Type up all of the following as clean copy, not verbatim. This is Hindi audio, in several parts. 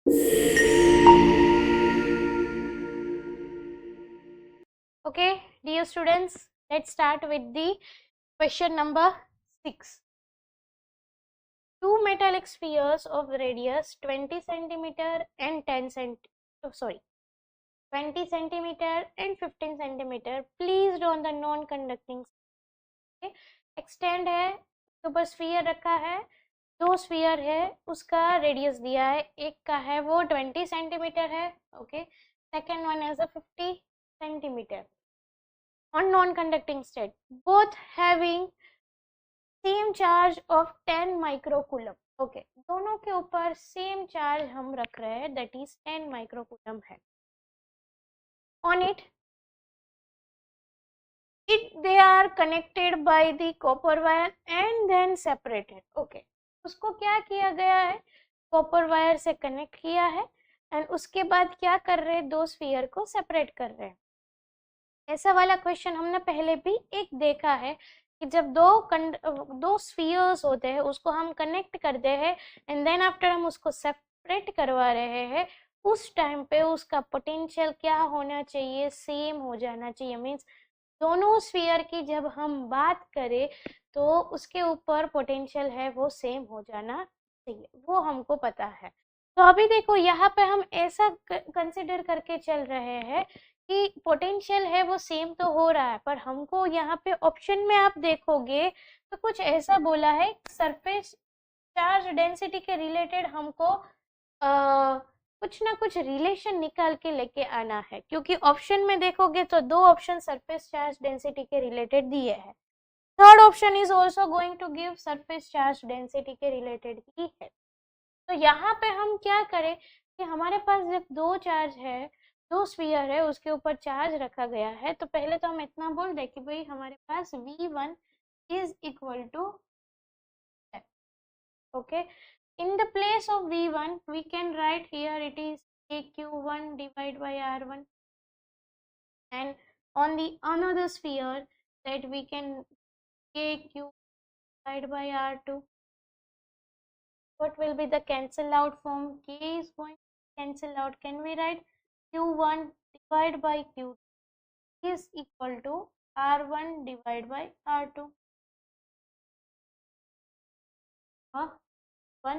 Okay, dear students, let's start with the question number 6. Two metallic spheres of radius 20 centimeter and 20 centimeter and 15 centimeter placed on the non-conducting. Okay, extend है, तो ऊपर स्फीयर रखा है, दो स्फीयर है, उसका रेडियस दिया है, एक का है वो 20 सेंटीमीटर है, okay, second one is 50 centimetre on non-conducting state, both having same charge of 10 microcoulomb. Okay, दोनों के ऊपर सेम चार्ज हम रख रहे हैं, दैट इज 10 माइक्रोकूलम है. On it they are connected by the copper wire and then separated. Okay, उसको क्या किया गया है, कॉपर वायर से कनेक्ट किया है एंड उसके बाद क्या कर रहे हैं, दो स्फीयर को सेपरेट कर रहे हैं. ऐसा वाला क्वेश्चन हमने पहले भी एक देखा है कि जब दो स्फीयर्स होते हैं उसको हम कनेक्ट करते हैं एंड देन आफ्टर हम उसको सेपरेट करवा रहे हैं, उस टाइम पे उसका पोटेंशियल क्या होना चाहिए, सेम हो जाना चाहिए. मीन्स दोनों स्फीयर की जब हम बात करें तो उसके ऊपर पोटेंशियल है वो सेम हो जाना चाहिए, वो हमको पता है. तो अभी देखो यहाँ पे हम ऐसा कंसिडर करके चल रहे हैं कि पोटेंशियल है वो सेम तो हो रहा है, पर हमको यहाँ पे ऑप्शन में आप देखोगे तो कुछ ऐसा बोला है, सरफेस चार्ज डेंसिटी के रिलेटेड हमको कुछ ना कुछ रिलेशन निकाल के लेके आना है, क्योंकि ऑप्शन में देखोगे तो दो ऑप्शन सरफेस चार्ज डेंसिटी के रिलेटेड दिए हैं. Third option is also going to give surface charge density के रिलेटेड ही है. तो यहाँ पे हम क्या करें कि हमारे पास जब दो चार्ज है, दो स्फीयर है, उसके ऊपर चार्ज रखा गया है, तो पहले तो हम इतना बोल दें कि भाई हमारे पास V1 is equal to, okay, in the place of V1 we can write here it is KQ1 divided by R1, and on the another sphere that we can KQ divided by R2. What will be the cancel out form? K is going to cancel out. Can we write Q1 divided by Q2 is equal to R1 divided by R2? 1.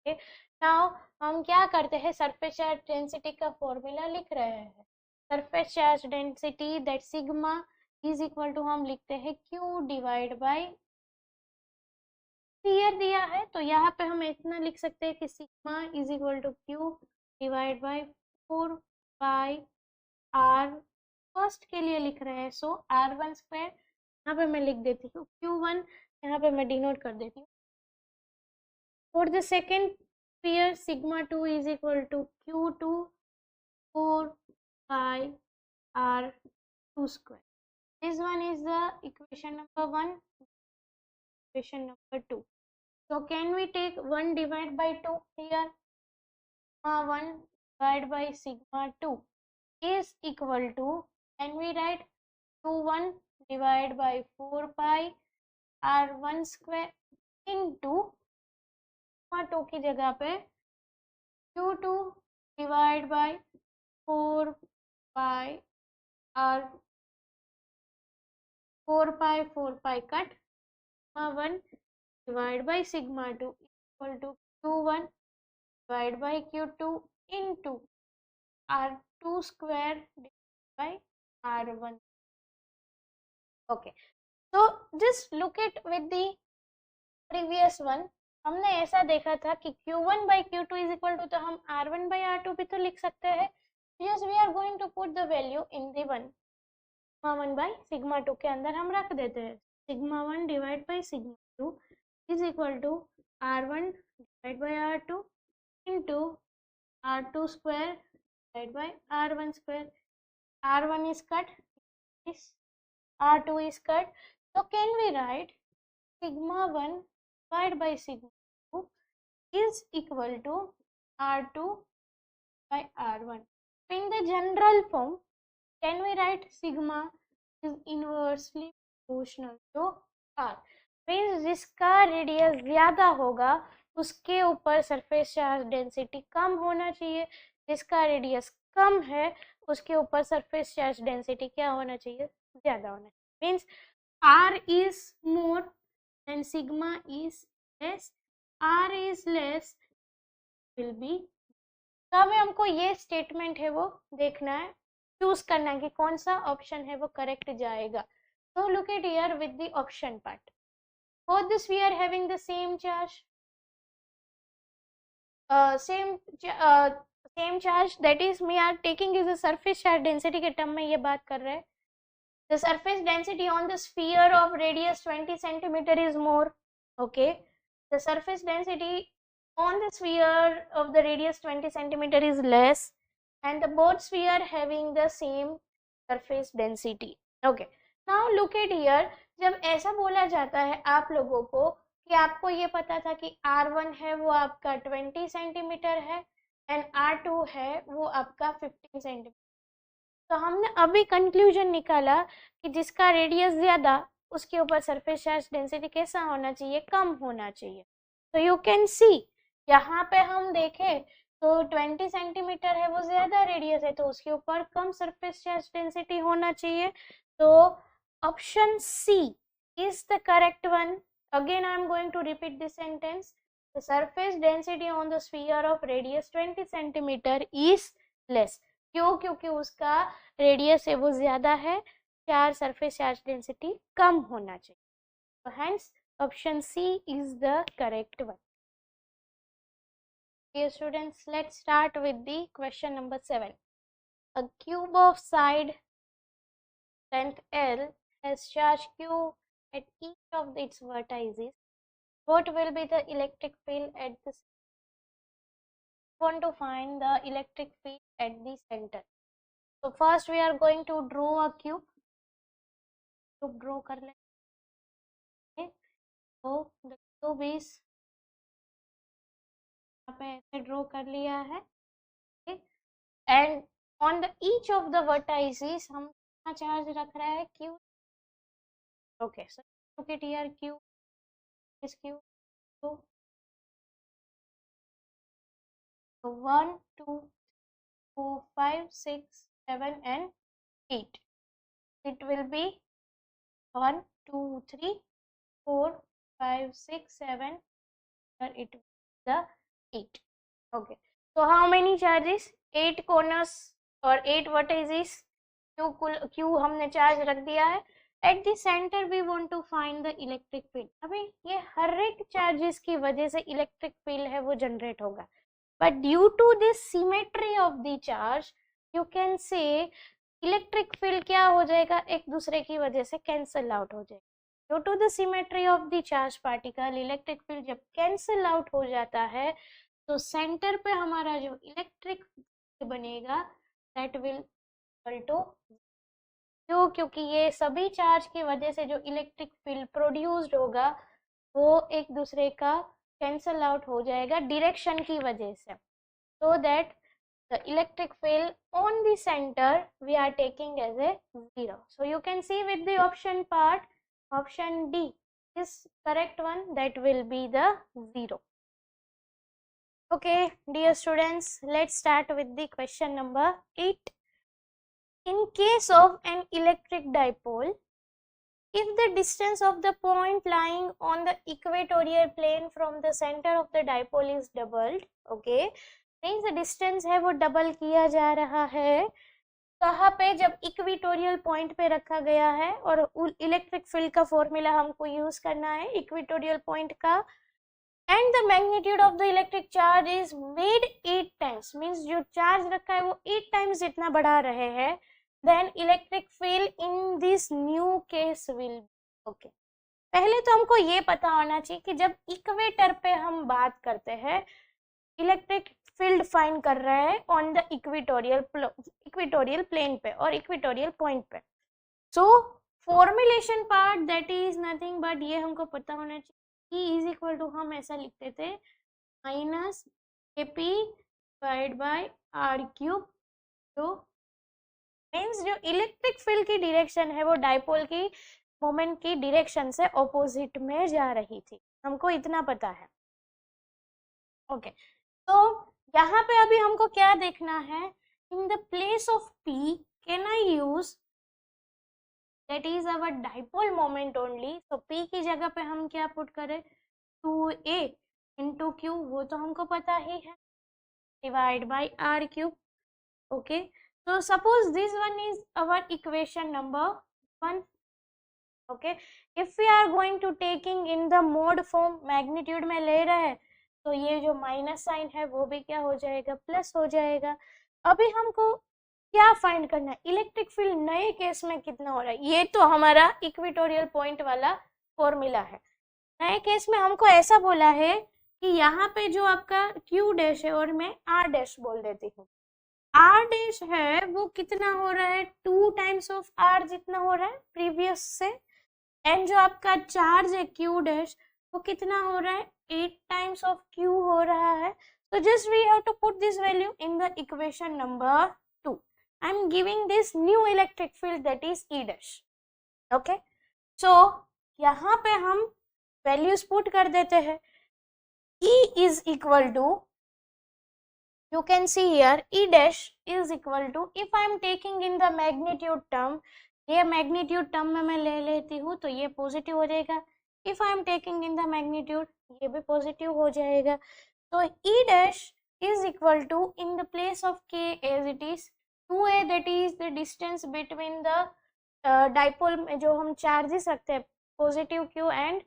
Okay. Now हम क्या करते हैं, सरफेस चार्ज डेंसिटी का फॉर्मूला लिख रहे हैं. Surface charge density that sigma is equal to हम लिखते हैं Q डिवाइड बाय स्फीयर दिया है, तो यहाँ पे हम इतना लिख सकते हैं कि sigma is equal to Q divide by 4 by R. First के लिए लिख रहे हैं, सो R1 स्क्वायर, यहाँ पे मैं लिख देती हूँ Q1, यहाँ पे मैं डिनोट कर देती हूँ. For the second sphere, sigma 2 is equal to Q2 4 by R2 square. This one is the equation number 1, equation number 2. So can we take 1 divided by 2 here? 1 divided by sigma 2 is equal to, can we write Q1 divided by 4 pi R1 square into sigma 2 की जगह पे Q2 divided by 4 pi R 4 pi cut, sigma 1 divided by sigma 2 equal to Q1 divided by Q2 into R2 square divided by R1. Okay, so just look at with the previous one. हमने ऐसा देखा था कि Q1 by Q2 is equal to, तो हम R1 by R2 भी तो लिख सकते हैं. Yes, we are going to put the value in the 1. Sigma 1 by sigma 2 के अंदर हम रख देते हैं. Sigma 1 divide by sigma 2 is equal to R1 divide by R2 into R2 square divide by R1 square. R1 is cut, R2 is cut, so can we write sigma 1 divided by sigma 2 is equal to R2 by R1. In the general form, can we write sigma is inversely proportional to R? Means जिसका रेडियस ज्यादा होगा उसके ऊपर सरफेस चार्ज डेंसिटी कम होना चाहिए, जिसका रेडियस कम है उसके ऊपर सरफेस चार्ज डेंसिटी क्या होना चाहिए, ज़्यादा होना चाहिए। Means R is more and sigma is less, R is less will be। तो हमें हमको ये स्टेटमेंट है वो देखना है, चूज करना है कि कौन सा ऑप्शन है वो करेक्ट जाएगा। So look at here with the option part. Both the sphere having the same charge, same charge, that is we are taking is the surface charge density के टर्म में ये बात कर रहे हैं। The surface density on the sphere of radius 20 centimeter is more. Okay, the surface density on the sphere of the radius 20 centimeter is less, and the both sphere having the same surface density. Okay, now look at here, जब ऐसा बोला जाता है आप लोगों को कि आपको ये पता था कि R1 है वो आपका 20 सेंटीमीटर है एंड R2 है वो आपका 15 सेंटीमीटर, तो हमने अभी कंक्लूजन निकाला कि जिसका रेडियस ज़्यादा उसके ऊपर सरफेस चार्ज डेंसिटी कैसा होना चाहिए, कम होना चाहिए। तो यू कैन सी यहाँ पे हम देखें तो 20 सेंटीमीटर है वो ज़्यादा रेडियस है, तो उसके ऊपर कम सरफेस चार्ज डेंसिटी होना चाहिए। तो option C is the correct one. Again I am going to repeat this sentence, the surface density on the sphere of radius 20 centimetre is less. क्यों? क्योंकि उसका रेडियस है वो ज़्यादा है, सरफेस चार्ज डेंसिटी कम होना चाहिए। तो hence option C is the correct one. Dear students, let's start with the question number 7. A cube of side length L has charge Q at each of its vertices. What will be the electric field at the center? We want to find the electric field at the center. So first we are going to draw a cube. Cube draw कर लेंगे। So the cube is यहाँ पे ऐसे ड्रॉ कर लिया है, and on the each of the vertices हम कितना चार्ज रख रहा है, Q। Okay, so look at here, Q is Q, तो 1 2 4 5 6 7 and 8, it will be 1 2 3 4 5 6 7, it will be the 8. Okay, so how many charges, 8 corners और 8 vertices, Q हमने चार्ज रख दिया है। At the centre we want to find the electric field. अभी ये हर एक चार्जेस की वजह से इलेक्ट्रिक फील्ड है वो जनरेट होगा, but due to this symmetry of the charge you can say electric field क्या हो जाएगा, एक दूसरे की वजह से कैंसल आउट हो जाएगा। Due to the symmetry of the charge particle electric field जब कैंसल आउट हो जाता है तो सेंटर पे हमारा जो इलेक्ट्रिक फील्ड बनेगा दैट विल इक्वल टू, क्यों? क्योंकि ये सभी चार्ज की वजह से जो इलेक्ट्रिक फील्ड प्रोड्यूस्ड होगा वो एक दूसरे का कैंसल आउट हो जाएगा डायरेक्शन की वजह से, so that the electric field on the centre we are taking as a 0. So you can see with the option part, option D is correct one, that will be the 0. Okay, dear students, let's start with the question number 8. In case of an electric dipole, if the distance of the point lying on the equatorial plane from the center of the dipole is doubled, okay, means the distance है वो डबल किया जा रहा है, कहाँ पे, जब इक्वेटोरियल पॉइंट पे रखा गया है, और इलेक्ट्रिक फील्ड का फॉर्मूला हमको यूज करना है इक्वेटोरियल पॉइंट का, and the magnitude of the electric charge is made 8 times, means जो चार्ज रखा है वो 8 टाइम्स जितना बढ़ा रहे हैं, then electric field in this new case will, okay, पहले तो हमको ये पता होना चाहिए कि जब इक्वेटर पे हम बात करते हैं इलेक्ट्रिक फील्ड फाइंड कर रहे हैं ऑन द इक्वेटोरियल प्लेन पे और इक्वेटोरियल पॉइंट पे, so formulation part that is nothing but ये हमको पता होना चाहिए, E इज इक्वल टू, हम ऐसा लिखते थे minus AP divide by R cube, तो मीन्स जो इलेक्ट्रिक फील्ड की डायरेक्शन है वो डाइपोल की मोमेंट की डायरेक्शन से ऑपोजिट में जा रही थी, हमको इतना पता है। ओके, तो यहाँ पे अभी हमको क्या देखना है, in the place of P can I use, that is our dipole moment only, तो P की जगह पे हम क्या पुट करें, 2a इंटू क्यू, वो तो हमको पता ही है, divide by R cube. Okay, so suppose this one is our equation number 1. okay, if we are going to taking in the mode form, magnitude में ले रहे हैं, तो ये जो माइनस साइन है वो भी क्या हो जाएगा, प्लस हो जाएगा. अभी हमको क्या फाइंड करना है, इलेक्ट्रिक फील्ड नए केस में कितना हो रहा है, ये तो हमारा इक्वेटोरियल पॉइंट वाला फॉर्मूला है. नए केस में हमको ऐसा बोला है कि यहाँ पे जो आपका क्यू डैश है और मैं आर डैश बोल देती हूँ, आर डैश है वो कितना हो रहा है, 2 टाइम्स ऑफ आर जितना हो रहा है प्रीवियस से, एंड जो आपका चार्ज है क्यू डैश वो कितना हो रहा है, 8 टाइम्स ऑफ क्यू हो रहा है. तो just we have to put this value in the equation number 2. I am giving this new electric field that is E dash. Okay, so यहाँ पे हम वैल्यूज पुट कर देते हैं. E is equal to, you can see here, E dash is equal to, if I am taking in the magnitude term, ये magnitude term में मैं ले लेती हूँ तो ये पॉजिटिव हो जाएगा. if I am taking in the magnitude, ये भी पॉजिटिव हो जाएगा. तो E dash is equal to, in the place of K as it is 2a, that is the distance between the dipole में जो हम चार्जेस रखते हैं positive Q and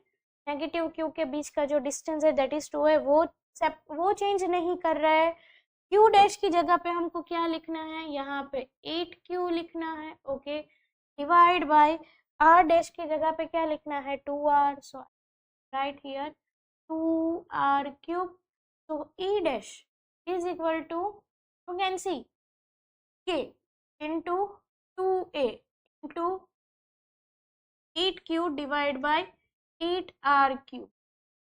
negative Q के बीच का जो डिस्टेंस है दैट इज 2 है, वो चेंज नहीं कर रहा है. क्यू डैश की जगह पे हमको क्या लिखना है, यहाँ पे 8q लिखना है. Okay, divide by R dash की जगह पे क्या लिखना है, 2r. So right here 2r cube. तो E dash is equal to, you can see, k into 2a into 8q divide by 8r cube.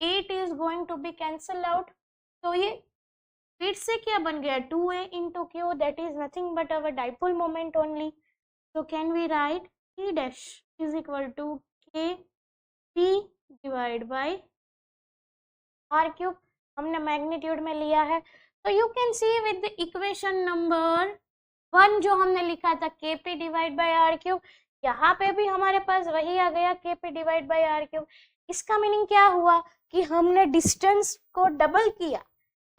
8 is going to be cancel out. तो ये फिर से क्या बन गया, 2a into q, that is nothing but our dipole moment only. So can we write E dash is equal to k p divide by r cube. हमने मैग्नीट्यूड में लिया है, तो you can see with the equation number 1 जो हमने लिखा था kp divide by r cube, यहाँ पे भी हमारे पास वही आ गया kp divide by r cube. इसका मीनिंग क्या हुआ कि हमने डिस्टेंस को डबल किया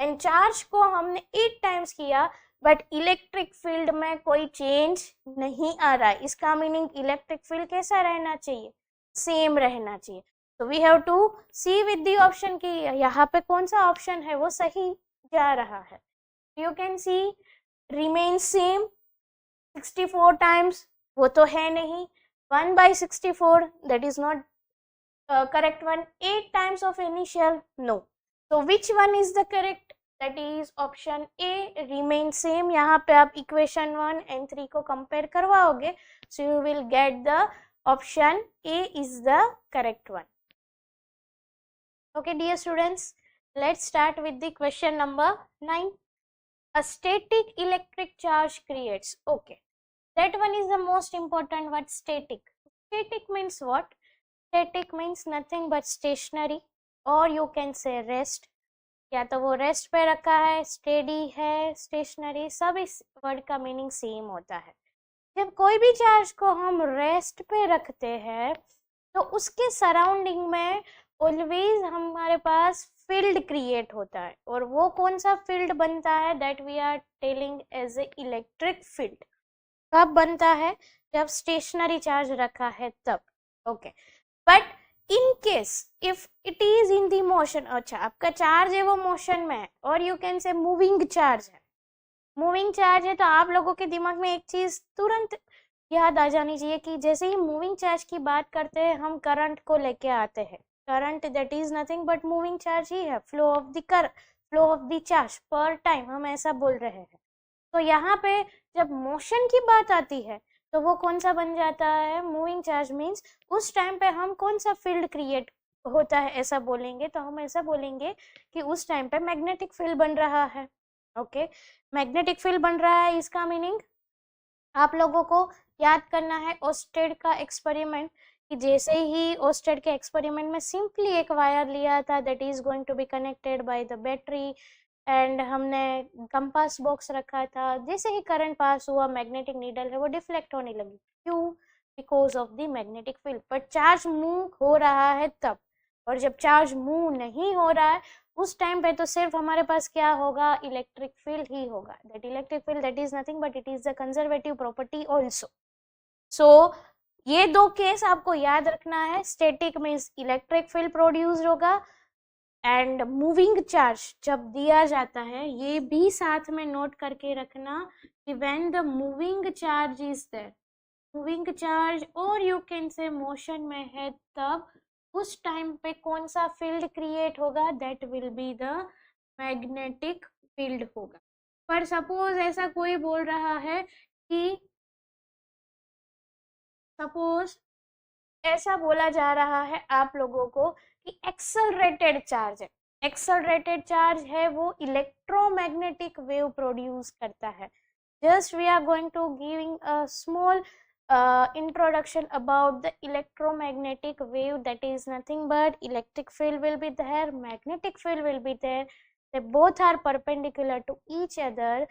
एंड चार्ज को हमने 8 टाइम्स किया, बट इलेक्ट्रिक फील्ड में कोई चेंज नहीं आ रहा है. इसका मीनिंग इलेक्ट्रिक फील्ड कैसा रहना चाहिए, सेम रहना चाहिए. तो we have to see with the option कि यहाँ पे कौन सा ऑप्शन है वो सही जा रहा है. You can C remain same 64 times, वो तो है नहीं. 1/64 that is not correct one. 8 times of initial, no. So which one is the correct, that is option A, remain same. यहाँ पे आप equation 1 and 3 को compare करवाओगे, so you will get the option A is the correct one. Okay dear students, let's start with the question number 9. A static electric charge creates. Okay, that one is the most important word, static. Static means what? Static means nothing but stationary, or you can say rest. या तो वो रेस्ट पे रखा है, स्टेडी है, स्टेशनरी, सब इस वर्ड का मीनिंग सेम होता है. जब कोई भी चार्ज को हम रेस्ट पे रखते हैं तो उसके सराउंडिंग में ऑलवेज हमारे पास फील्ड क्रिएट होता है, और वो कौन सा फील्ड बनता है, that we are telling as a electric field. कब बनता है, जब स्टेशनरी चार्ज रखा है तब. Okay, but in case if it is in the motion, अच्छा आपका चार्ज है वो मोशन में है, और you can say moving charge है. मूविंग चार्ज है तो आप लोगों के दिमाग में एक चीज तुरंत याद आ जानी चाहिए कि जैसे ही मूविंग चार्ज की बात करते हैं हम करंट को लेके आते हैं. Current that is nothing but moving charge ही है, flow of the current, flow of the charge per time, हम ऐसा बोल रहे हैं. तो यहाँ पे जब मोशन की बात आती है तो वो कौन सा बन जाता है, मूविंग चार्ज. मीन्स उस टाइम पे हम कौन सा फील्ड क्रिएट होता है ऐसा बोलेंगे, तो हम ऐसा बोलेंगे कि उस टाइम पे मैग्नेटिक फील्ड बन रहा है. ओके, मैग्नेटिक फील्ड बन रहा है, इसका मीनिंग आप लोगों को याद करना है ओस्टेड का एक्सपेरिमेंट. कि जैसे ही ओस्टेड के एक्सपेरिमेंट में सिंपली एक वायर लिया था that is going to be connected by the battery and हमने कंपास बॉक्स रखा था, जैसे ही करंट पास हुआ मैग्नेटिक नीडल है वो डिफ्लेक्ट होने लगी। क्यों? Because of the magnetic field. पर चार्ज मूव हो रहा है तब, और जब चार्ज मूव नहीं हो रहा है उस टाइम पे तो सिर्फ हमारे पास क्या होगा, इलेक्ट्रिक फील्ड ही होगा। That electric field that is nothing but it is the conservative property also. So ये दो केस आपको याद रखना है। Static means electric field produce होगा एंड मूविंग चार्ज जब दिया जाता है, ये भी साथ में नोट करके रखना कि when the moving charge is there, moving charge और यू कैन से मोशन में है, तब उस टाइम पे कौन सा फील्ड क्रिएट होगा, that will be the magnetic field होगा। पर सपोज ऐसा कोई बोल रहा है कि सपोज ऐसा बोला जा रहा है आप लोगों को कि एक्सेलरेटेड चार्ज है, एक्सेलरेटेड चार्ज है वो इलेक्ट्रोमैग्नेटिक वेव प्रोड्यूस करता है। Just we are going to giving a small introduction about the electromagnetic wave, that is nothing but electric field will be there, magnetic field will be there, they both are perpendicular to each other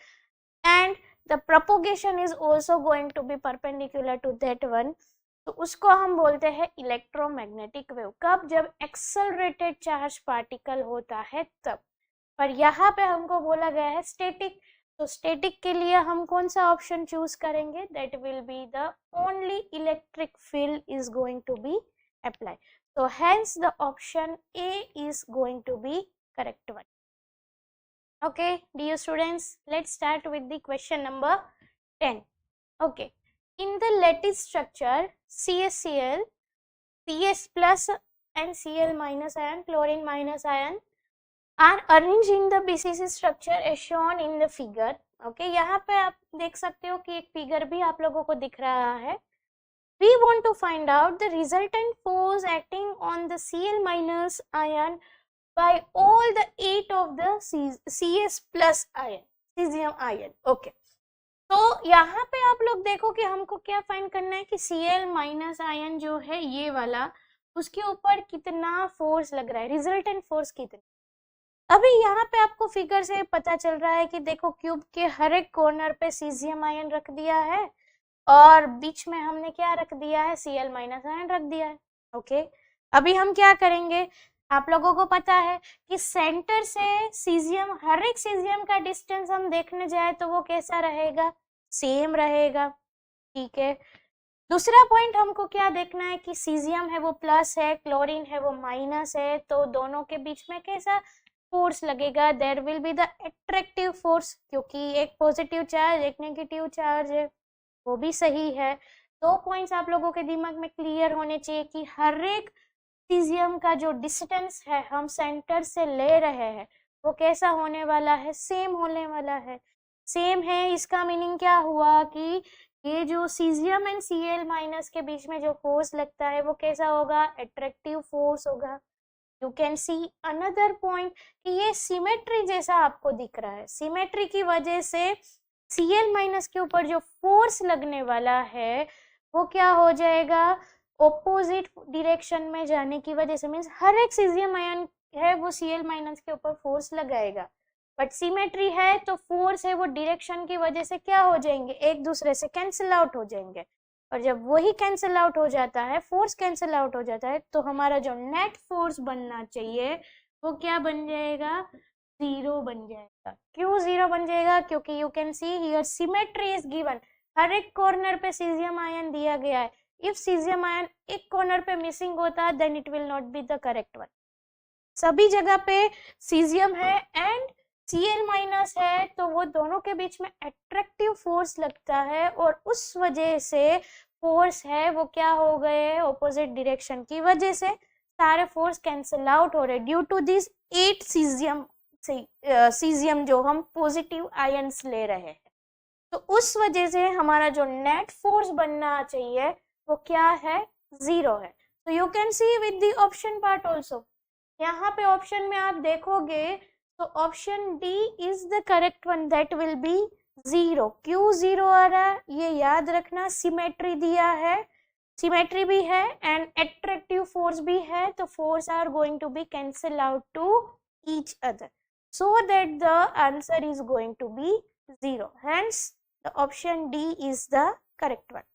and the propagation is also going to be perpendicular to that one, तो उसको हम बोलते हैं इलेक्ट्रोमैग्नेटिक वेव। कब? जब एक्सेलरेटेड चार्ज पार्टिकल होता है तब। पर यहाँ पे हमको बोला गया है स्टैटिक, तो स्टैटिक के लिए हम कौन सा ऑप्शन चूज करेंगे, that will be the only electric field is going to be apply, so hence the option A is going to be correct one. Okay dear students, let's start with the question number 10. Okay, in the lattice structure CaCl, Cs plus and Cl minus ion, chlorine minus ion are arranged in the BCC structure as shown in the figure. Okay, यहाँ पे आप देख सकते हो कि एक फिगर भी आप लोगों को दिख रहा है। We want to find out the resultant force acting on the Cl minus ion by all the 8 of the Cs plus ion, cesium ion. Okay, तो यहाँ पे आप लोग देखो कि हमको क्या फाइंड करना है कि Cl माइनस आयन जो है ये वाला, उसके ऊपर कितना फोर्स लग रहा है, रिजल्टेंट फोर्स कितना। अभी यहाँ पे आपको फिगर से पता चल रहा है कि देखो क्यूब के हर एक कॉर्नर पे सीजियम आयन रख दिया है और बीच में हमने क्या रख दिया है, Cl माइनस आयन रख दिया है। ओके, अभी हम क्या करेंगे, आप लोगों को पता है कि सेंटर से सीजियम, हर एक सीजियम का डिस्टेंस हम देखने जाए तो वो कैसा रहेगा, सेम रहेगा। ठीक है, दूसरा पॉइंट हमको क्या देखना है कि सीजियम है वो प्लस है, क्लोरीन है वो माइनस है, तो दोनों के बीच में कैसा फोर्स लगेगा, there will be the attractive force, क्योंकि एक पॉजिटिव चार्ज एक नेगेटिव चार्ज है, वो भी सही है। दो पॉइंट्स आप लोगों के दिमाग में क्लियर होने चाहिए कि हर एक सीजियम का जो डिस्टेंस है हम सेंटर से ले रहे हैं वो कैसा होने वाला है, सेम होने वाला है। सेम है इसका मीनिंग क्या हुआ कि ये जो सीजियम एंड Cl माइनस के बीच में जो फोर्स लगता है वो कैसा होगा, अट्रैक्टिव फोर्स होगा। You can see another point कि ये सिमेट्री जैसा आपको दिख रहा है, सिमेट्री की वजह से Cl माइनस के ऊपर जो फोर्स लगने वाला है वो क्या हो जाएगा, ऑपोजिट डायरेक्शन में जाने की वजह से, मीन्स हर एक सीजियम आयन है वो Cl माइनस के ऊपर फोर्स लगाएगा, बट सिमेट्री है तो फोर्स है वो डायरेक्शन की वजह से क्या हो जाएंगे, एक दूसरे से कैंसिल आउट हो जाएंगे, और जब वही कैंसिल आउट हो जाता है, फोर्स कैंसिल आउट हो जाता है, तो हमारा जो नेट फोर्स बनना चाहिए वो क्या बन जाएगा, जीरो बन जाएगा। क्यों जीरो बन जाएगा, क्योंकि you can see here symmetry is given, हर एक कॉर्नर पे सीजियम आयन दिया गया है। इफ सीजियम आयन एक कॉर्नर पे मिसिंग होता है then it will not be the correct one. सभी जगह पे सीजियम है एंड Cl माइनस है, तो वो दोनों के बीच में अट्रैक्टिव फोर्स लगता है और उस वजह से फोर्स है वो क्या हो गए, ऑपोजिट डायरेक्शन की वजह से सारे फोर्स कैंसिल आउट हो रहे ड्यू टू दिस 8 सीजियम जो हम पॉजिटिव आयंस ले रहे हैं। तो उस वजह से हमारा जो नेट फोर्स बनना चाहिए वो क्या है, जीरो है। तो you can C with the option part also, यहाँ पे ऑप्शन में आप देखोगे तो option D is the correct one, that will B zero. क्यों जीरो आ रहा है ये याद रखना, सिमेट्री दिया है सिमेट्री भी है एंड एट्रैक्टिव फोर्स भी है, तो force are going to be cancel out to each other, so that the answer is going to be 0. Hence the option D is the correct one.